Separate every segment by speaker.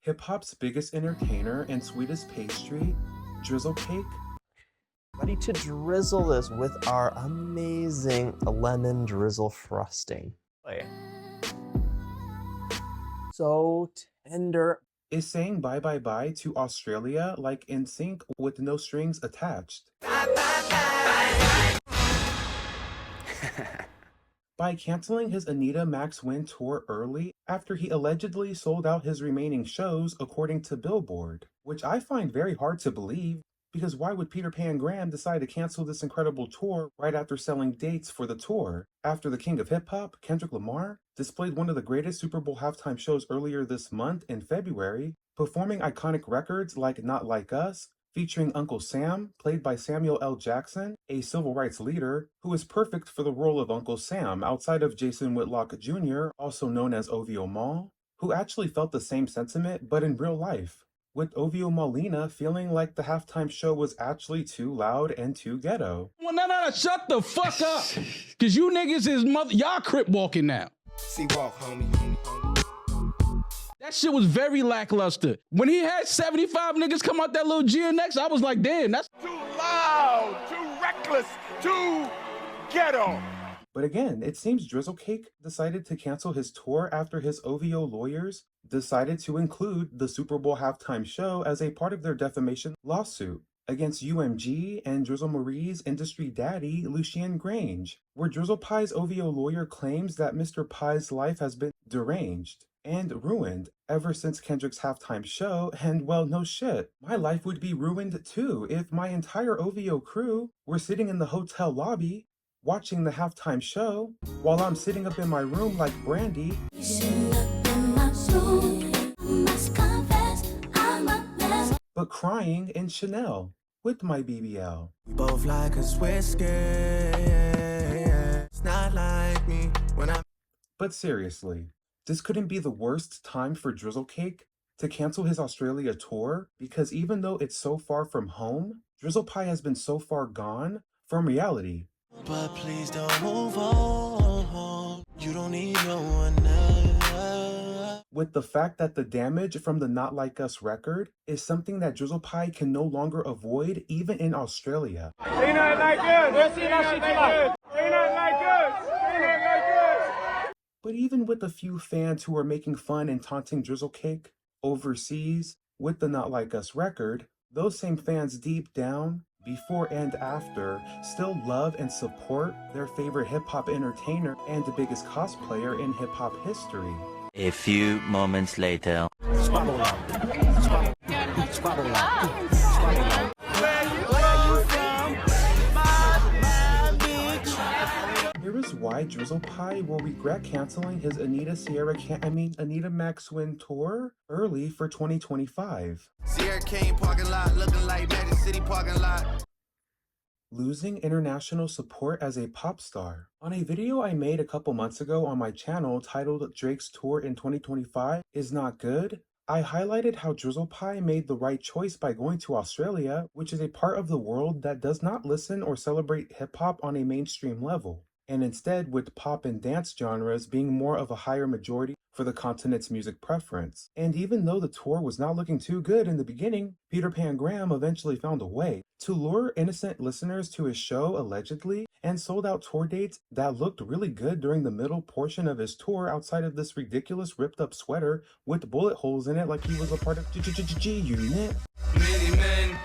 Speaker 1: hip-hop's biggest entertainer and sweetest pastry, Drizzle Cake.
Speaker 2: Ready to drizzle this with our amazing lemon drizzle frosting. Oh, yeah. So tender.
Speaker 1: Is saying bye bye bye to Australia like in sync with no strings attached. Bye, bye, bye. By canceling his Anita Max Win tour early after he allegedly sold out his remaining shows according to Billboard, which I find very hard to believe, because why would Peter Pan Graham decide to cancel this incredible tour right after selling dates for the tour, after the king of hip-hop, Kendrick Lamar, displayed one of the greatest Super Bowl halftime shows earlier this month in February, performing iconic records like Not Like Us, featuring Uncle Sam, played by Samuel L. Jackson, a civil rights leader, who is perfect for the role of Uncle Sam outside of Jason Whitlock Jr., also known as Ovio Mall, who actually felt the same sentiment but in real life, with Ovio Molina feeling like the halftime show was actually too loud and too ghetto.
Speaker 3: Well, no, shut the fuck up. Cause you niggas is y'all crip walking now.
Speaker 4: See walk, homie.
Speaker 3: That shit was very lackluster. When he had 75 niggas come out that little GNX, I was like, damn, that's
Speaker 4: Too loud, too reckless, too ghetto.
Speaker 1: But again, it seems Drizzle Cake decided to cancel his tour after his OVO lawyers decided to include the Super Bowl halftime show as a part of their defamation lawsuit against UMG and Drizzle Marie's industry daddy, Lucien Grange, where Drizzle Pie's OVO lawyer claims that Mr. Pie's life has been deranged and ruined ever since Kendrick's halftime show, and well, no shit. My life would be ruined too if my entire OVO crew were sitting in the hotel lobby watching the halftime show while I'm sitting up in my room like Brandy, but crying in Chanel with my BBL.
Speaker 5: We both like a whiskey. It's not like me when I'm.
Speaker 1: But seriously, this couldn't be the worst time for Drizzle Cake to cancel his Australia tour, because even though it's so far from home, Drizzle Pie has been so far gone from reality.
Speaker 5: But please don't move on. You don't need no one else.
Speaker 1: With the fact that the damage from the Not Like Us record is something that Drizzle Pie can no longer avoid even in Australia. But even with a few fans who are making fun and taunting Drizzle Cake overseas with the Not Like Us record, those same fans deep down, before and after, still love and support their favorite hip-hop entertainer and the biggest cosplayer in hip-hop history.
Speaker 6: A few moments later. Here is why Drizzle Pie will regret canceling his Anita Max Win tour early for 2025.
Speaker 5: Sierra Kane parking lot looking like Magic City parking lot.
Speaker 1: Losing international support as a pop star. On a video I made a couple months ago on my channel titled Drake's Tour in 2025 is Not Good, I highlighted how Drizzle Pie made the right choice by going to Australia, which is a part of the world that does not listen or celebrate hip-hop on a mainstream level, and instead with pop and dance genres being more of a higher majority for the continent's music preference. And even though the tour was not looking too good in the beginning, Peter Pan Graham eventually found a way to lure innocent listeners to his show, allegedly, and sold out tour dates that looked really good during the middle portion of his tour outside of this ridiculous ripped up sweater with bullet holes in it like he was a part of G-Unit.
Speaker 7: Many men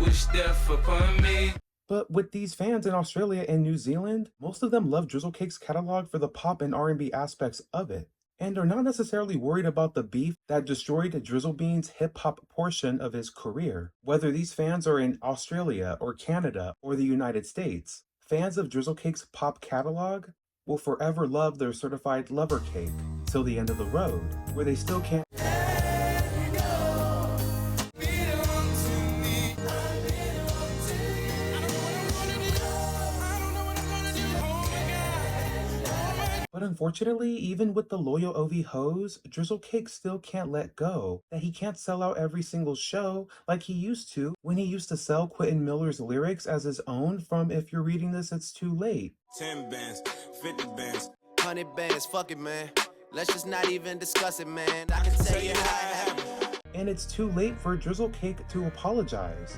Speaker 7: wish death upon me.
Speaker 1: But with these fans in Australia and New Zealand, most of them love Drizzle Cake's catalog for the pop and R&B aspects of it, and are not necessarily worried about the beef that destroyed Drizzle Bean's hip-hop portion of his career. Whether these fans are in Australia or Canada or the United States, fans of Drizzle Cake's pop catalog will forever love their certified lover cake till the end of the road, where they still can't. But unfortunately, even with the loyal OV hoes, Drizzle Cake still can't let go that he can't sell out every single show like he used to when he used to sell Quentin Miller's lyrics as his own from If You're Reading This, It's Too Late.
Speaker 5: 10 bands, 50 bands, 100 bands, fuck it, man. Let's just not even discuss it, man. I can tell you how it happened.
Speaker 1: and it's too late for Drizzle Cake to apologize.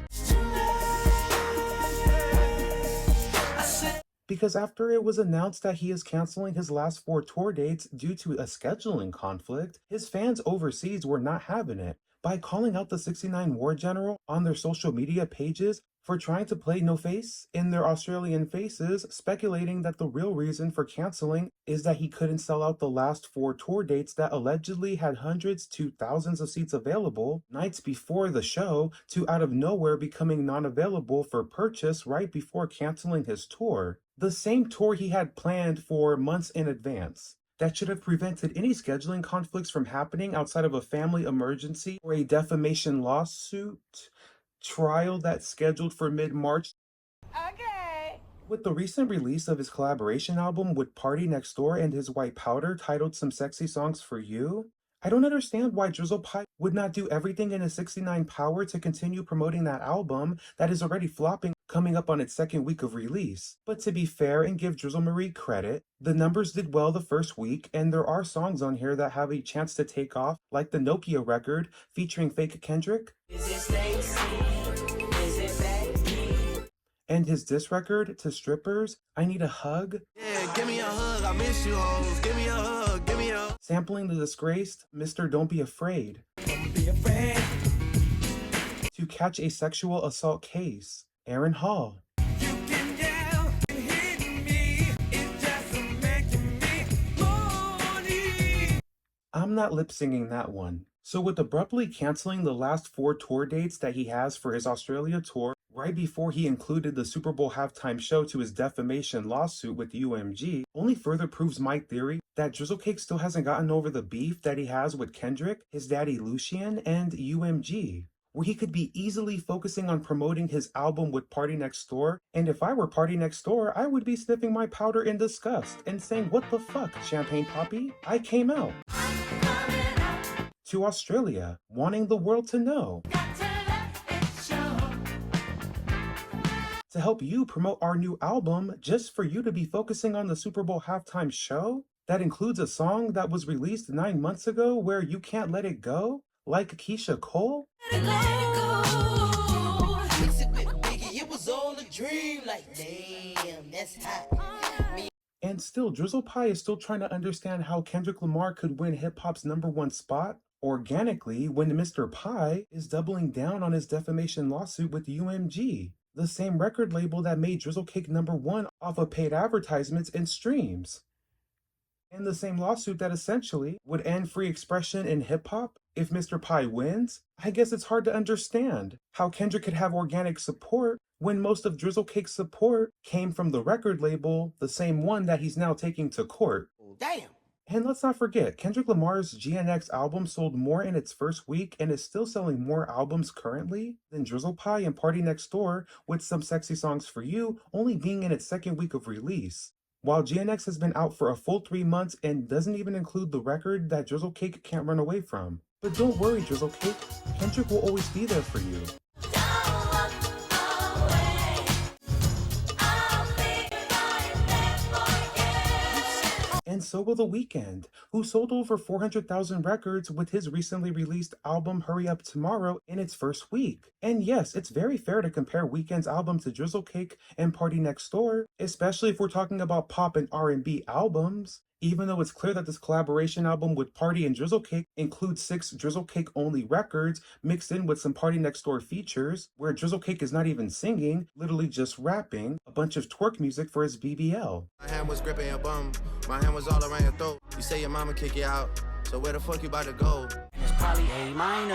Speaker 1: Because after it was announced that he is canceling his last 4 tour dates due to a scheduling conflict, his fans overseas were not having it by calling out the 69 War General on their social media pages for trying to play no face in their Australian faces, speculating that the real reason for canceling is that he couldn't sell out the last 4 tour dates that allegedly had hundreds to thousands of seats available nights before the show, to out of nowhere becoming non-available for purchase right before canceling his tour. The same tour he had planned for months in advance. That should have prevented any scheduling conflicts from happening outside of a family emergency or a defamation lawsuit trial that's scheduled for mid-March.
Speaker 8: Okay.
Speaker 1: With the recent release of his collaboration album with Party Next Door and his White Powder titled Some Sexy Songs for You, I don't understand why Drizzle Pie would not do everything in his 69 power to continue promoting that album that is already flopping, coming up on its 2nd week of release. But to be fair and give Drizzle Marie credit, the numbers did well the first week, and there are songs on here that have a chance to take off, like the Nokia record featuring fake Kendrick, and his diss record to strippers, I Need a Hug.
Speaker 5: Yeah, give me a hug, I miss you hoes. Give me a hug, give me a hug.
Speaker 1: Sampling the disgraced Mr. Don't Be Afraid.
Speaker 5: Don't be afraid.
Speaker 1: To catch a sexual assault case, Aaron Hall.
Speaker 5: You can yell and hit me. It just making me money.
Speaker 1: I'm not lip singing that one. So with abruptly canceling the last 4 tour dates that he has for his Australia tour, right before he included the Super Bowl halftime show to his defamation lawsuit with UMG, only further proves my theory that Drizzle Cake still hasn't gotten over the beef that he has with Kendrick, his daddy Lucien, and UMG, where he could be easily focusing on promoting his album with Party Next Door, and if I were Party Next Door, I would be sniffing my powder in disgust and saying, "What the fuck, Champagne Poppy? I came out." To Australia, wanting the world to know. To help you promote our new album, just for you to be focusing on the Super Bowl halftime show? That includes a song that was released 9 months ago where you can't let it go? Like Keisha Cole?
Speaker 5: It was all a dream, like damn, that's hot.
Speaker 1: And still, Drizzle Pie is still trying to understand how Kendrick Lamar could win hip-hop's #1 spot organically when Mr. Pie is doubling down on his defamation lawsuit with UMG, the same record label that made Drizzle Cake #1 off of paid advertisements and streams. And the same lawsuit that essentially would end free expression in hip-hop if Mr. Pie wins. I guess it's hard to understand how Kendrick could have organic support when most of Drizzle Cake's support came from the record label, the same one that he's now taking to court.
Speaker 5: Damn.
Speaker 1: And let's not forget, Kendrick Lamar's GNX album sold more in its first week and is still selling more albums currently than Drizzle Pie and Party Next Door, with Some Sexy Songs for You only being in its 2nd week of release. While GNX has been out for a full 3 months and doesn't even include the record that Drizzle Cake can't run away from. But don't worry, Drizzle Cake, Kendrick will always be there for you. And so will The Weeknd, who sold over 400,000 records with his recently released album Hurry Up Tomorrow in its first week. And yes, it's very fair to compare Weeknd's album to Drizzle Cake and Party Next Door, especially if we're talking about pop and R&B albums. Even though it's clear that this collaboration album with Party and Drizzle Cake includes 6 Drizzle Cake only records mixed in with some Party Next Door features, where Drizzle Cake is not even singing, literally just rapping, a bunch of twerk music for his BBL.
Speaker 5: My hand was gripping your bum, my hand was all around your throat. You say your mama kick you out, so where the fuck you about to go?
Speaker 9: It's probably A minor.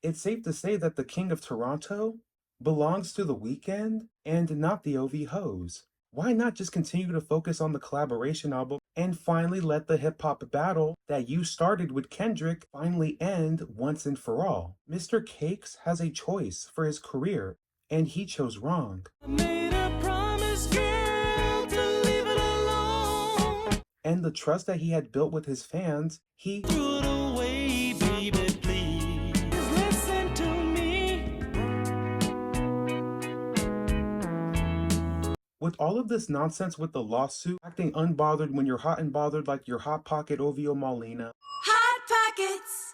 Speaker 1: It's safe to say that the King of Toronto belongs to The Weeknd and not the OV Hoes. Why not just continue to focus on the collaboration album and finally let the hip-hop battle that you started with Kendrick finally end once and for all? Mr. Cakes has a choice for his career, and he chose wrong.
Speaker 5: I made a promise, girl, to leave it alone.
Speaker 1: And the trust that he had built with his fans, he
Speaker 5: Threw it away, baby, please listen to me.
Speaker 1: With all of this nonsense with the lawsuit, acting unbothered when you're hot and bothered like your Hot Pocket OVO Maulina,
Speaker 8: Hot
Speaker 5: tickets.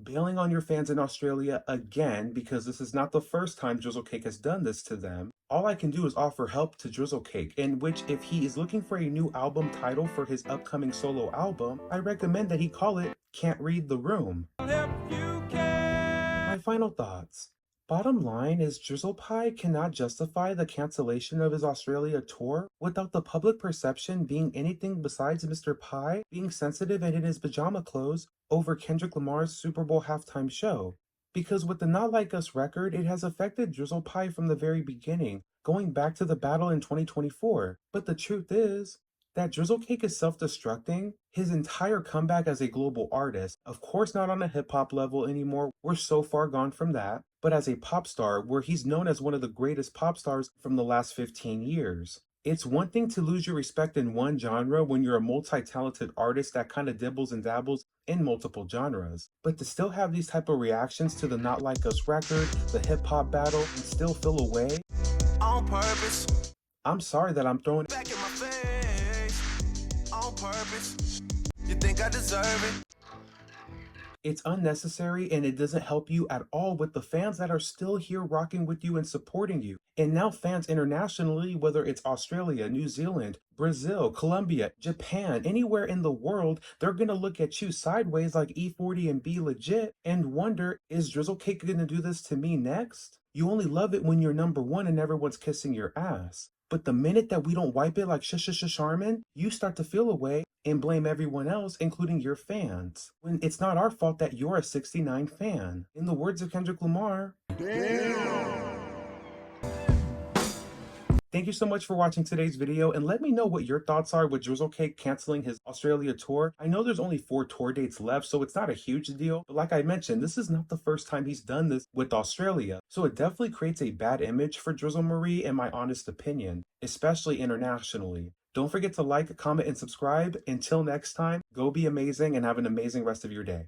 Speaker 6: Bailing on your fans in Australia again, because this is not the first time Drizzle Cake has done this to them. All I can do is offer help to Drizzle Cake, in which if he is looking for a new album title for his upcoming solo album, I recommend that he call it Can't Read the Room. My final thoughts. Bottom line is Drizzle Pie cannot justify the cancellation of his Australia tour without the public perception being anything besides Mr. Pie being sensitive and in his pajama clothes over Kendrick Lamar's Super Bowl halftime show. Because with the Not Like Us record, it has affected Drizzle Pie from the very beginning, going back to the battle in 2024. But the truth is that Drizzle Cake is self-destructing. His entire comeback as a global artist, of course not on a hip-hop level anymore, we're so far gone from that, but as a pop star where he's known as one of the greatest pop stars from the last 15 years. It's one thing to lose your respect in one genre when you're a multi-talented artist that kind of dibbles and dabbles in multiple genres, but to still have these type of reactions to the Not Like Us record, the hip-hop battle, and still feel away,
Speaker 5: On purpose.
Speaker 6: I'm sorry that I'm throwing
Speaker 5: Back in my face. On purpose. You think I deserve it?
Speaker 6: It's unnecessary and it doesn't help you at all with the fans that are still here rocking with you and supporting you. And now fans internationally, whether it's Australia, New Zealand, Brazil, Colombia, Japan, anywhere in the world, they're gonna look at you sideways like E40 and be legit and wonder, is Drizzle Cake gonna do this to me next? You only love it when you're number one and everyone's kissing your ass. But the minute that we don't wipe it like Sharman, you start to feel away and blame everyone else, including your fans. When it's not our fault that you're a 69 fan. In the words of Kendrick Lamar, damn. Thank you so much for watching today's video, and let me know what your thoughts are with Drizzle Cake canceling his Australia tour. I know there's only 4 tour dates left, so it's not a huge deal, but like I mentioned, this is not the first time he's done this with Australia, so it definitely creates a bad image for Drizzle Marie in my honest opinion, especially internationally. Don't forget to like, comment, and subscribe. Until next time, go be amazing and have an amazing rest of your day.